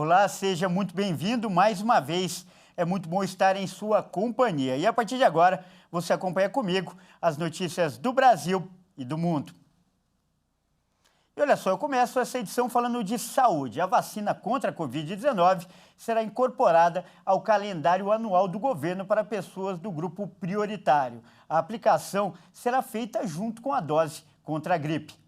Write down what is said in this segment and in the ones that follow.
Olá, seja muito bem-vindo mais uma vez. É muito bom estar em sua companhia. E a partir de agora, você acompanha comigo as notícias do Brasil e do mundo. E olha só, eu começo essa edição falando de saúde. A vacina contra a Covid-19 será incorporada ao calendário anual do governo para pessoas do grupo prioritário. A aplicação será feita junto com a dose contra a gripe.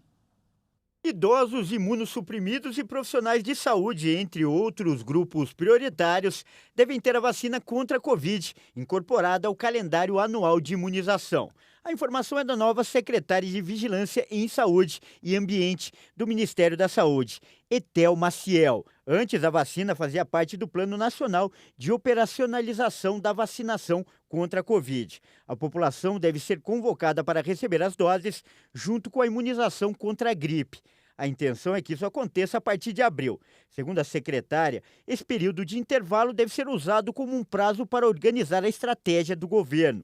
Idosos, imunossuprimidos e profissionais de saúde, entre outros grupos prioritários, devem ter a vacina contra a Covid incorporada ao calendário anual de imunização. A informação é da nova secretária de Vigilância em Saúde e Ambiente do Ministério da Saúde, Etel Maciel. Antes, a vacina fazia parte do Plano Nacional de Operacionalização da Vacinação contra a Covid. A população deve ser convocada para receber as doses junto com a imunização contra a gripe. A intenção é que isso aconteça a partir de abril. Segundo a secretária, esse período de intervalo deve ser usado como um prazo para organizar a estratégia do governo.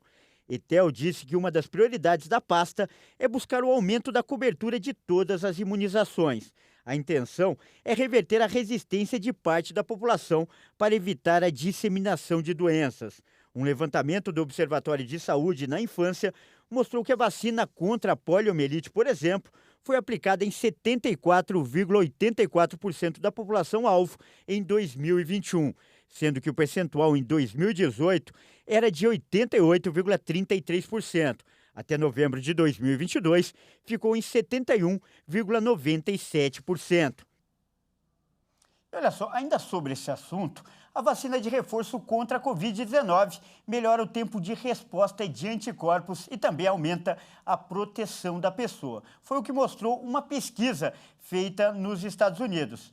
Etel disse que uma das prioridades da pasta é buscar o aumento da cobertura de todas as imunizações. A intenção é reverter a resistência de parte da população para evitar a disseminação de doenças. Um levantamento do Observatório de Saúde na Infância mostrou que a vacina contra a poliomielite, por exemplo, foi aplicada em 74,84% da população-alvo em 2021, sendo que o percentual em 2018 era de 88,33%. Até novembro de 2022, ficou em 71,97%. Olha só, ainda sobre esse assunto, a vacina de reforço contra a Covid-19 melhora o tempo de resposta de anticorpos e também aumenta a proteção da pessoa. Foi o que mostrou uma pesquisa feita nos Estados Unidos.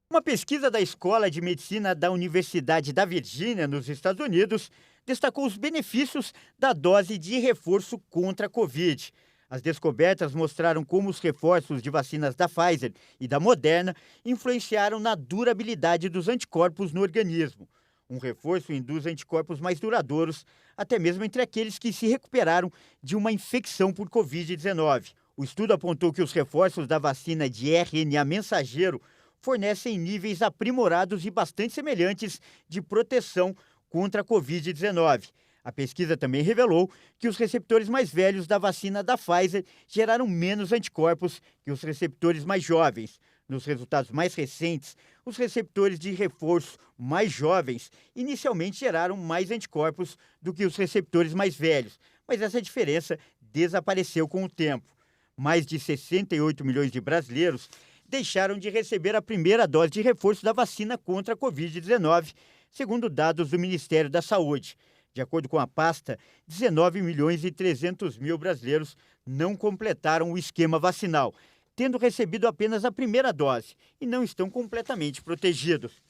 Uma pesquisa da Escola de Medicina da Universidade da Virgínia, nos Estados Unidos, destacou os benefícios da dose de reforço contra a Covid. As descobertas mostraram como os reforços de vacinas da Pfizer e da Moderna influenciaram na durabilidade dos anticorpos no organismo. Um reforço induz anticorpos mais duradouros, até mesmo entre aqueles que se recuperaram de uma infecção por Covid-19. O estudo apontou que os reforços da vacina de RNA mensageiro fornecem níveis aprimorados e bastante semelhantes de proteção contra a Covid-19. A pesquisa também revelou que os receptores mais velhos da vacina da Pfizer geraram menos anticorpos que os receptores mais jovens. Nos resultados mais recentes, os receptores de reforço mais jovens inicialmente geraram mais anticorpos do que os receptores mais velhos, mas essa diferença desapareceu com o tempo. Mais de 68 milhões de brasileiros deixaram de receber a primeira dose de reforço da vacina contra a Covid-19, segundo dados do Ministério da Saúde. De acordo com a pasta, 19 milhões e 300 mil brasileiros não completaram o esquema vacinal, tendo recebido apenas a primeira dose e não estão completamente protegidos.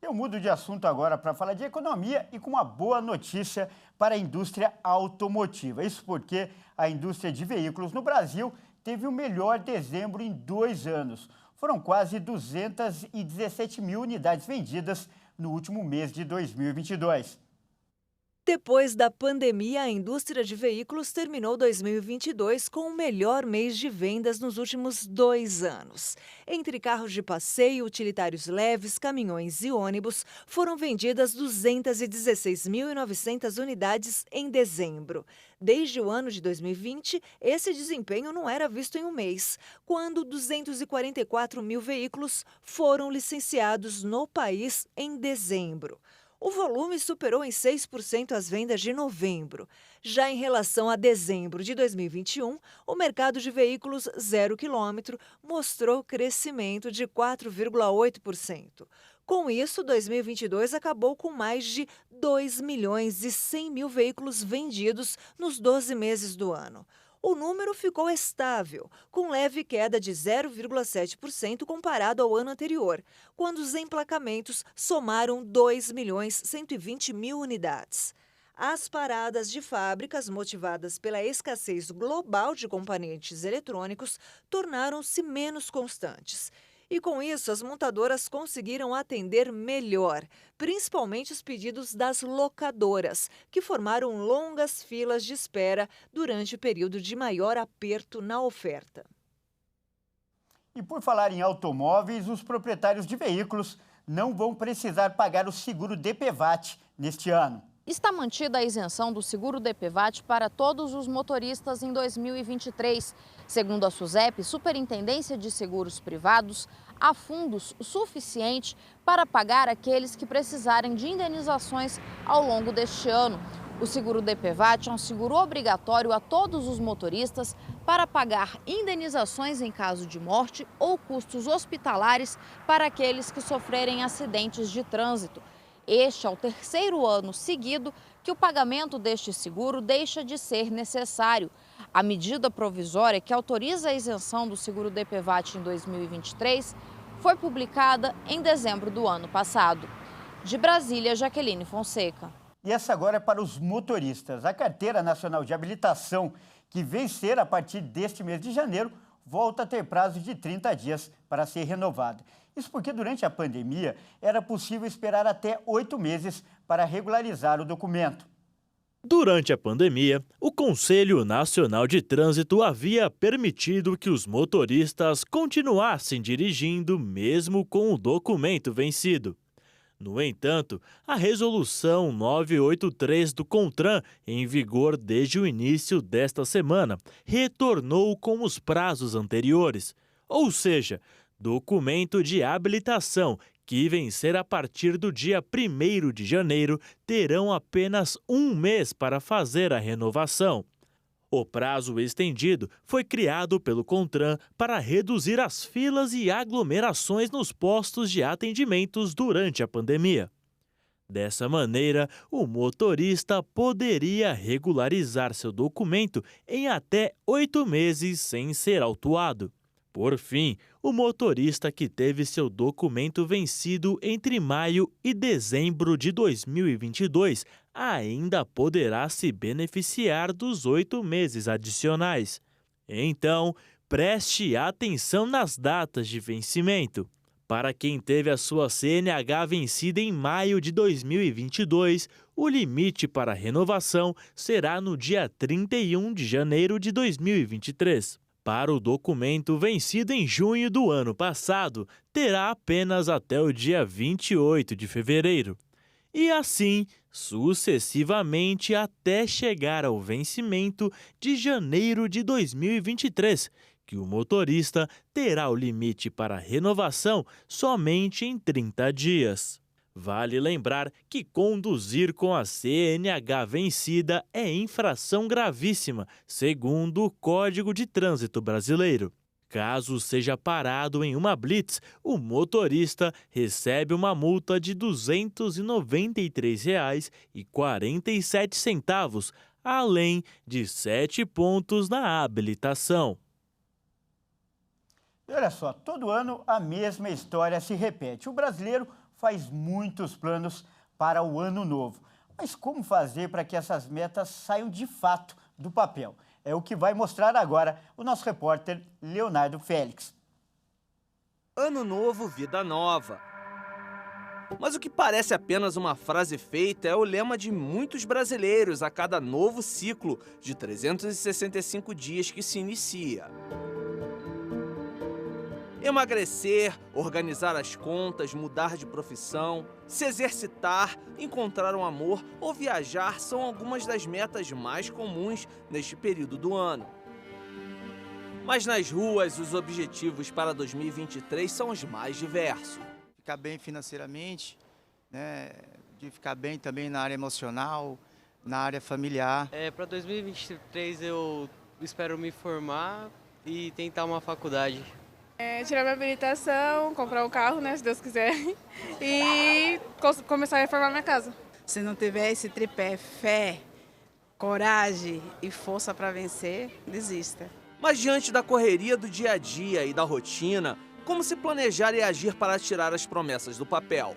Eu mudo de assunto agora para falar de economia e com uma boa notícia para a indústria automotiva. Isso porque a indústria de veículos no Brasil teve o melhor dezembro em 2 anos. Foram quase 217 mil unidades vendidas no último mês de 2022. Depois da pandemia, a indústria de veículos terminou 2022 com o melhor mês de vendas nos últimos 2 anos. Entre carros de passeio, utilitários leves, caminhões e ônibus, foram vendidas 216.900 unidades em dezembro. Desde o ano de 2020, esse desempenho não era visto em um mês, quando 244 mil veículos foram licenciados no país em dezembro. O volume superou em 6% as vendas de novembro. Já em relação a dezembro de 2021, o mercado de veículos 0 quilômetro mostrou crescimento de 4,8%. Com isso, 2022 acabou com mais de 2 milhões e 100 mil veículos vendidos nos 12 meses do ano. O número ficou estável, com leve queda de 0,7% comparado ao ano anterior, quando os emplacamentos somaram 2 milhões 120 mil unidades. As paradas de fábricas, motivadas pela escassez global de componentes eletrônicos, tornaram-se menos constantes. E com isso, as montadoras conseguiram atender melhor, principalmente os pedidos das locadoras, que formaram longas filas de espera durante o período de maior aperto na oferta. E por falar em automóveis, os proprietários de veículos não vão precisar pagar o seguro DPVAT neste ano. Está mantida a isenção do seguro DPVAT para todos os motoristas em 2023. Segundo a SUSEP, Superintendência de Seguros Privados, há fundos suficientes para pagar aqueles que precisarem de indenizações ao longo deste ano. O seguro DPVAT é um seguro obrigatório a todos os motoristas para pagar indenizações em caso de morte ou custos hospitalares para aqueles que sofrerem acidentes de trânsito. Este é o terceiro ano seguido que o pagamento deste seguro deixa de ser necessário. A medida provisória que autoriza a isenção do seguro DPVAT em 2023 foi publicada em dezembro do ano passado. De Brasília, Jaqueline Fonseca. E essa agora é para os motoristas. A Carteira Nacional de Habilitação, que vencer a partir deste mês de janeiro, volta a ter prazo de 30 dias para ser renovada. Isso porque durante a pandemia era possível esperar até 8 meses para regularizar o documento. Durante a pandemia, o Conselho Nacional de Trânsito havia permitido que os motoristas continuassem dirigindo mesmo com o documento vencido. No entanto, a Resolução 983 do CONTRAN, em vigor desde o início desta semana, retornou com os prazos anteriores, ou seja, documento de habilitação que vencer a partir do dia 1º de janeiro terão apenas um mês para fazer a renovação. O prazo estendido foi criado pelo CONTRAN para reduzir as filas e aglomerações nos postos de atendimentos durante a pandemia. Dessa maneira, o motorista poderia regularizar seu documento em até 8 meses sem ser autuado. Por fim, o motorista que teve seu documento vencido entre maio e dezembro de 2022 ainda poderá se beneficiar dos 8 meses adicionais. Então, preste atenção nas datas de vencimento. Para quem teve a sua CNH vencida em maio de 2022, o limite para renovação será no dia 31 de janeiro de 2023. Para o documento vencido em junho do ano passado, terá apenas até o dia 28 de fevereiro. E assim, sucessivamente até chegar ao vencimento de janeiro de 2023, que o motorista terá o limite para renovação somente em 30 dias. Vale lembrar que conduzir com a CNH vencida é infração gravíssima, segundo o Código de Trânsito Brasileiro. Caso seja parado em uma blitz, o motorista recebe uma multa de R$ 293,47, além de 7 pontos na habilitação. E olha só, todo ano a mesma história se repete. O brasileiro faz muitos planos para o ano novo. Mas como fazer para que essas metas saiam de fato do papel? É o que vai mostrar agora o nosso repórter Leonardo Félix. Ano novo, vida nova. Mas o que parece apenas uma frase feita é o lema de muitos brasileiros a cada novo ciclo de 365 dias que se inicia. Emagrecer, organizar as contas, mudar de profissão, se exercitar, encontrar um amor ou viajar são algumas das metas mais comuns neste período do ano. Mas nas ruas, os objetivos para 2023 são os mais diversos. Ficar bem financeiramente, né? De ficar bem também na área emocional, na área familiar. Para 2023 eu espero me formar e tentar uma faculdade. Tirar minha habilitação, comprar um carro, né, se Deus quiser, e começar a reformar minha casa. Se não tiver esse tripé, fé, coragem e força para vencer, desista. Mas diante da correria do dia a dia e da rotina, como se planejar e agir para tirar as promessas do papel?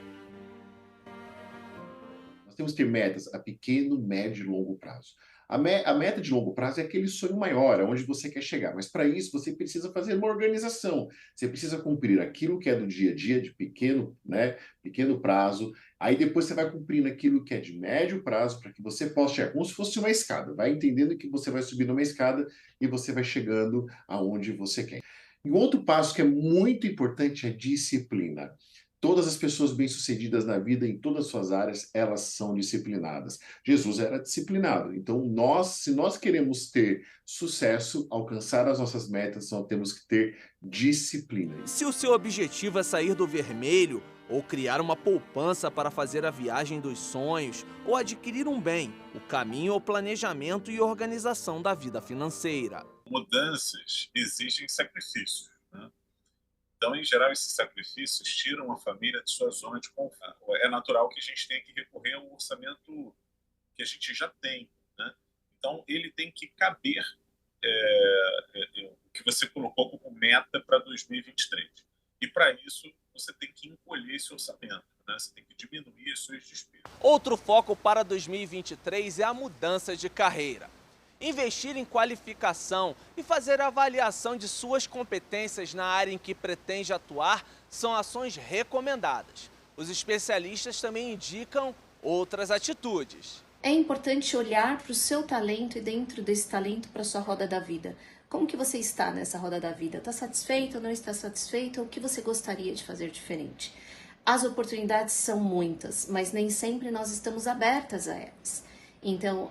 Nós temos que ter metas a pequeno, médio e longo prazo. A meta de longo prazo é aquele sonho maior, aonde você quer chegar. Mas para isso você precisa fazer uma organização. Você precisa cumprir aquilo que é do dia a dia, de pequeno, pequeno prazo. Aí depois você vai cumprindo aquilo que é de médio prazo para que você possa chegar, como se fosse uma escada. Vai entendendo que você vai subir numa escada e você vai chegando aonde você quer. E outro passo que é muito importante é disciplina. Todas as pessoas bem-sucedidas na vida, em todas as suas áreas, elas são disciplinadas. Jesus era disciplinado. Então, se nós queremos ter sucesso, alcançar as nossas metas, nós temos que ter disciplina. Se o seu objetivo é sair do vermelho, ou criar uma poupança para fazer a viagem dos sonhos, ou adquirir um bem, o caminho é o planejamento e organização da vida financeira. Mudanças exigem sacrifícios, né? Então, em geral, esses sacrifícios tiram a família de sua zona de conforto. É natural que a gente tenha que recorrer ao orçamento que a gente já tem, né? Então, ele tem que caber o que você colocou como meta para 2023. E, para isso, você tem que encolher esse orçamento, né? Você tem que diminuir as suas despesas. Outro foco para 2023 é a mudança de carreira. Investir em qualificação e fazer avaliação de suas competências na área em que pretende atuar são ações recomendadas. Os especialistas também indicam outras atitudes. É importante olhar para o seu talento e dentro desse talento para a sua roda da vida. Como que você está nessa roda da vida? Está satisfeito ou não está satisfeito? O que você gostaria de fazer diferente? As oportunidades são muitas, mas nem sempre nós estamos abertas a elas. Então,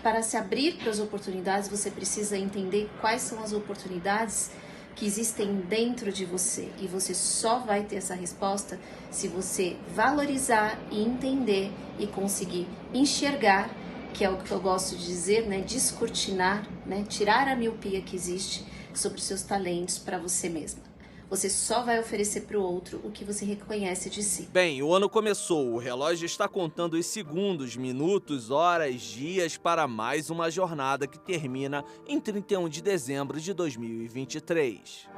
para se abrir para as oportunidades, você precisa entender quais são as oportunidades que existem dentro de você. E você só vai ter essa resposta se você valorizar e entender e conseguir enxergar, que é o que eu gosto de dizer, né? Descortinar, né? Tirar a miopia que existe sobre os seus talentos para você mesma. Você só vai oferecer para o outro o que você reconhece de si. Bem, o ano começou. O relógio está contando os segundos, minutos, horas, dias para mais uma jornada que termina em 31 de dezembro de 2023.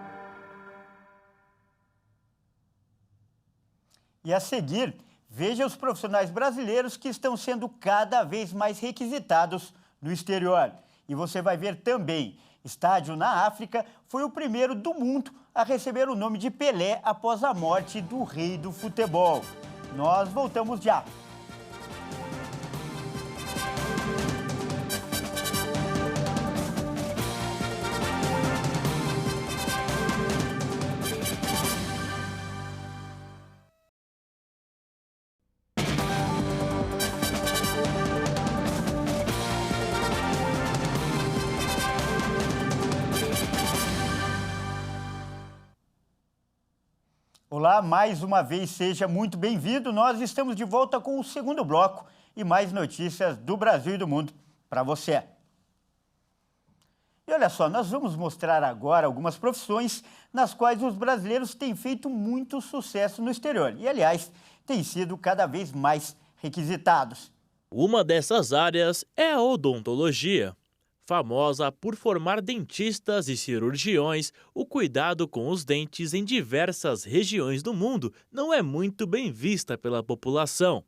E a seguir, veja os profissionais brasileiros que estão sendo cada vez mais requisitados no exterior. E você vai ver também, estádio na África foi o primeiro do mundo a receber o nome de Pelé após a morte do rei do futebol. Nós voltamos já. Olá, mais uma vez, seja muito bem-vindo. Nós estamos de volta com o segundo bloco e mais notícias do Brasil e do mundo para você. E olha só, nós vamos mostrar agora algumas profissões nas quais os brasileiros têm feito muito sucesso no exterior e, aliás, têm sido cada vez mais requisitados. Uma dessas áreas é a odontologia. Famosa por formar dentistas e cirurgiões, o cuidado com os dentes em diversas regiões do mundo não é muito bem vista pela população.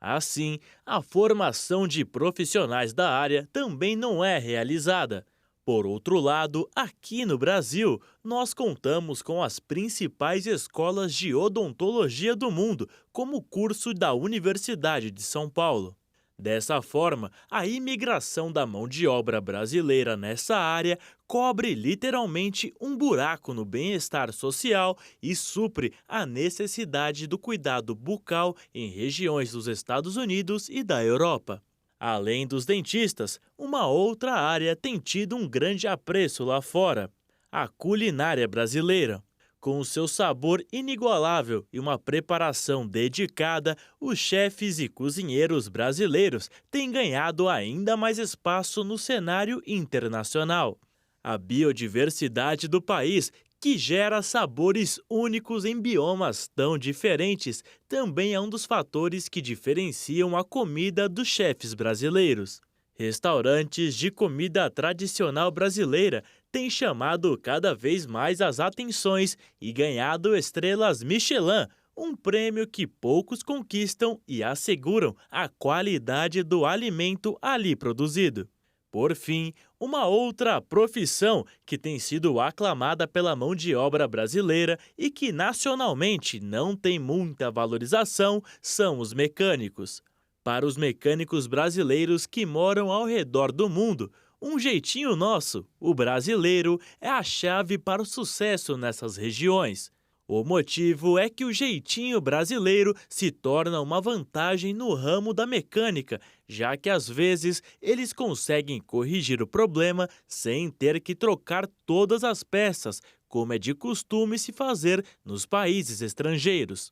Assim, a formação de profissionais da área também não é realizada. Por outro lado, aqui no Brasil, nós contamos com as principais escolas de odontologia do mundo, como o curso da Universidade de São Paulo. Dessa forma, a imigração da mão de obra brasileira nessa área cobre literalmente um buraco no bem-estar social e supre a necessidade do cuidado bucal em regiões dos Estados Unidos e da Europa. Além dos dentistas, uma outra área tem tido um grande apreço lá fora: a culinária brasileira. Com o seu sabor inigualável e uma preparação dedicada, os chefes e cozinheiros brasileiros têm ganhado ainda mais espaço no cenário internacional. A biodiversidade do país, que gera sabores únicos em biomas tão diferentes, também é um dos fatores que diferenciam a comida dos chefes brasileiros. Restaurantes de comida tradicional brasileira têm chamado cada vez mais as atenções e ganhado estrelas Michelin, um prêmio que poucos conquistam e asseguram a qualidade do alimento ali produzido. Por fim, uma outra profissão que tem sido aclamada pela mão de obra brasileira e que nacionalmente não tem muita valorização são os mecânicos. Para os mecânicos brasileiros que moram ao redor do mundo, Um jeitinho nosso, o brasileiro, é a chave para o sucesso nessas regiões. O motivo é que o jeitinho brasileiro se torna uma vantagem no ramo da mecânica, já que às vezes eles conseguem corrigir o problema sem ter que trocar todas as peças, como é de costume se fazer nos países estrangeiros.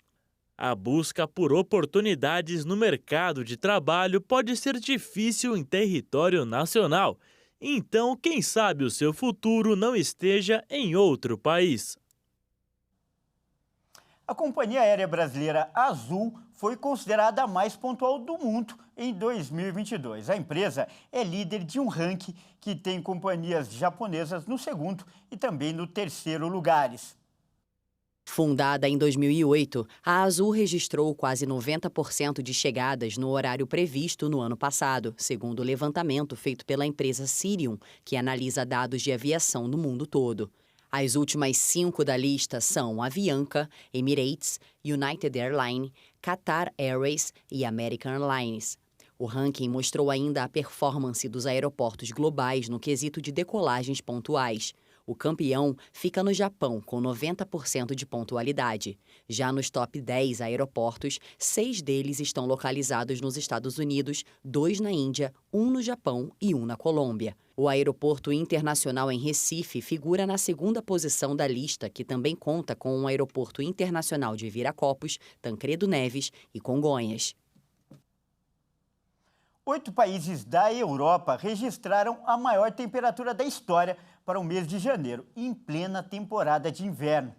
A busca por oportunidades no mercado de trabalho pode ser difícil em território nacional. Então, quem sabe o seu futuro não esteja em outro país? A Companhia Aérea Brasileira Azul foi considerada a mais pontual do mundo em 2022. A empresa é líder de um ranking que tem companhias japonesas no segundo e também no terceiro lugares. Fundada em 2008, a Azul registrou quase 90% de chegadas no horário previsto no ano passado, segundo o levantamento feito pela empresa Cirium, que analisa dados de aviação no mundo todo. As últimas 5 da lista são Avianca, Emirates, United Airlines, Qatar Airways e American Airlines. O ranking mostrou ainda a performance dos aeroportos globais no quesito de decolagens pontuais. O campeão fica no Japão, com 90% de pontualidade. Já nos top 10 aeroportos, 6 deles estão localizados nos Estados Unidos, 2 na Índia, 1 no Japão e 1 na Colômbia. O aeroporto internacional em Recife figura na segunda posição da lista, que também conta com um aeroporto internacional de Viracopos, Tancredo Neves e Congonhas. 8 países da Europa registraram a maior temperatura da história para o mês de janeiro, em plena temporada de inverno.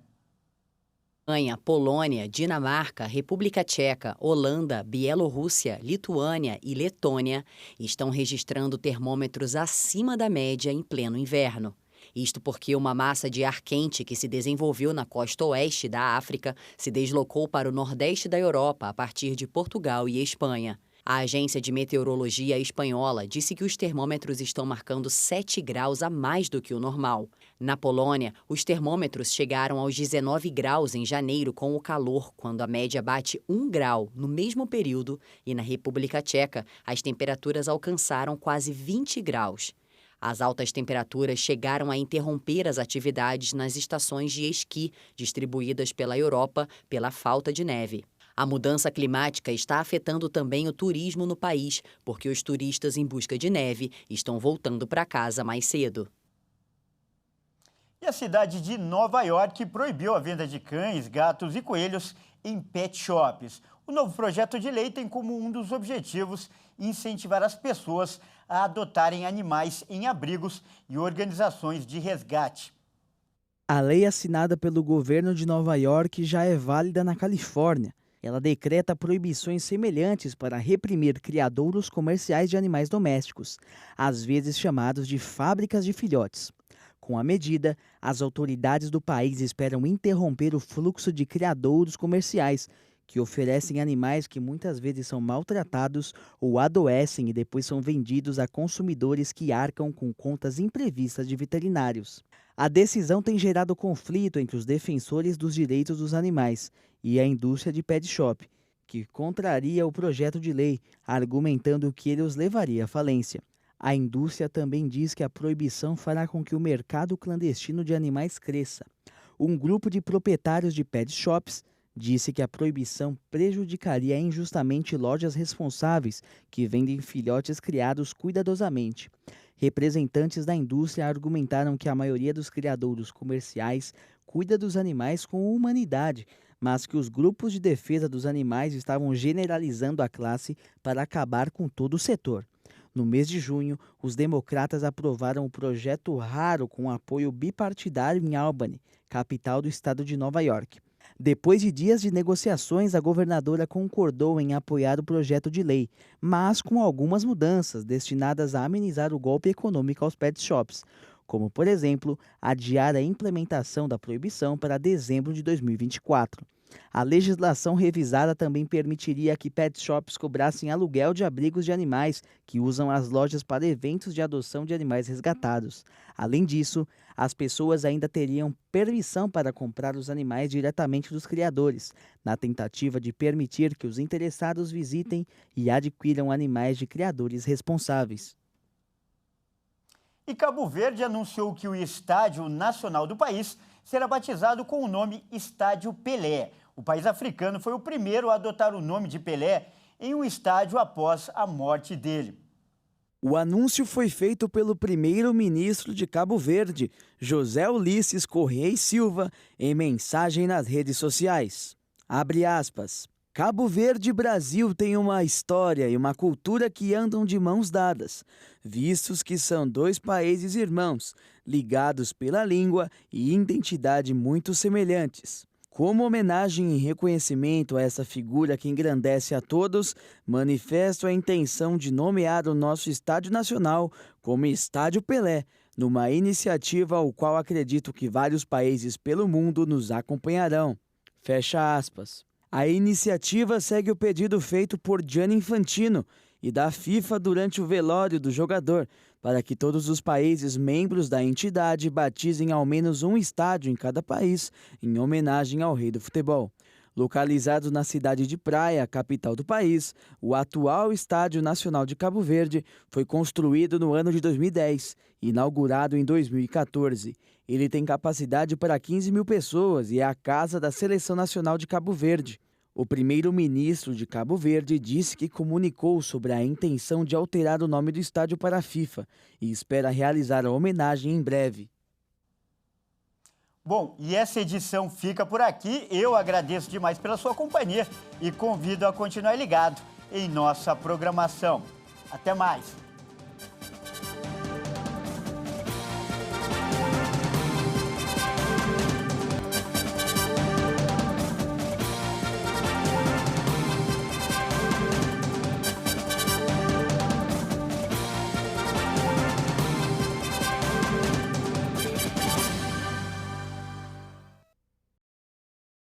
Espanha, Polônia, Dinamarca, República Tcheca, Holanda, Bielorrússia, Lituânia e Letônia estão registrando termômetros acima da média em pleno inverno. Isto porque uma massa de ar quente que se desenvolveu na costa oeste da África se deslocou para o nordeste da Europa a partir de Portugal e Espanha. A agência de meteorologia espanhola disse que os termômetros estão marcando 7 graus a mais do que o normal. Na Polônia, os termômetros chegaram aos 19 graus em janeiro com o calor, quando a média bate 1 grau no mesmo período, e na República Tcheca, as temperaturas alcançaram quase 20 graus. As altas temperaturas chegaram a interromper as atividades nas estações de esqui distribuídas pela Europa pela falta de neve. A mudança climática está afetando também o turismo no país, porque os turistas em busca de neve estão voltando para casa mais cedo. E a cidade de Nova York proibiu a venda de cães, gatos e coelhos em pet shops. O novo projeto de lei tem como um dos objetivos incentivar as pessoas a adotarem animais em abrigos e organizações de resgate. A lei assinada pelo governo de Nova York já é válida na Califórnia. Ela decreta proibições semelhantes para reprimir criadouros comerciais de animais domésticos, às vezes chamados de fábricas de filhotes. Com a medida, as autoridades do país esperam interromper o fluxo de criadouros comerciais, que oferecem animais que muitas vezes são maltratados ou adoecem e depois são vendidos a consumidores que arcam com contas imprevistas de veterinários. A decisão tem gerado conflito entre os defensores dos direitos dos animais e a indústria de pet shop, que contraria o projeto de lei, argumentando que ele os levaria à falência. A indústria também diz que a proibição fará com que o mercado clandestino de animais cresça. Um grupo de proprietários de pet shops disse que a proibição prejudicaria injustamente lojas responsáveis que vendem filhotes criados cuidadosamente. Representantes da indústria argumentaram que a maioria dos criadouros comerciais cuida dos animais com humanidade, mas que os grupos de defesa dos animais estavam generalizando a classe para acabar com todo o setor. No mês de junho, os democratas aprovaram o projeto raro com apoio bipartidário em Albany, capital do estado de Nova York. Depois de dias de negociações, a governadora concordou em apoiar o projeto de lei, mas com algumas mudanças destinadas a amenizar o golpe econômico aos pet shops, como, por exemplo, adiar a implementação da proibição para dezembro de 2024. A legislação revisada também permitiria que pet shops cobrassem aluguel de abrigos de animais que usam as lojas para eventos de adoção de animais resgatados. Além disso, as pessoas ainda teriam permissão para comprar os animais diretamente dos criadores, na tentativa de permitir que os interessados visitem e adquiram animais de criadores responsáveis. E Cabo Verde anunciou que o estádio nacional do país será batizado com o nome Estádio Pelé. O país africano foi o primeiro a adotar o nome de Pelé em um estádio após a morte dele. O anúncio foi feito pelo primeiro-ministro de Cabo Verde, José Ulisses Correia e Silva, em mensagem nas redes sociais. Abre aspas. Cabo Verde e Brasil têm uma história e uma cultura que andam de mãos dadas, vistos que são dois países irmãos, ligados pela língua e identidade muito semelhantes. Como homenagem e reconhecimento a essa figura que engrandece a todos, manifesto a intenção de nomear o nosso Estádio Nacional como Estádio Pelé, numa iniciativa ao qual acredito que vários países pelo mundo nos acompanharão. Fecha aspas. A iniciativa segue o pedido feito por Gianni Infantino e da FIFA durante o velório do jogador, para que todos os países membros da entidade batizem ao menos um estádio em cada país, em homenagem ao rei do futebol. Localizado na cidade de Praia, capital do país, o atual Estádio Nacional de Cabo Verde foi construído no ano de 2010 e inaugurado em 2014. Ele tem capacidade para 15 mil pessoas e é a casa da Seleção Nacional de Cabo Verde. O primeiro-ministro de Cabo Verde disse que comunicou sobre a intenção de alterar o nome do estádio para a FIFA e espera realizar a homenagem em breve. Bom, e essa edição fica por aqui. Eu agradeço demais pela sua companhia e convido a continuar ligado em nossa programação. Até mais!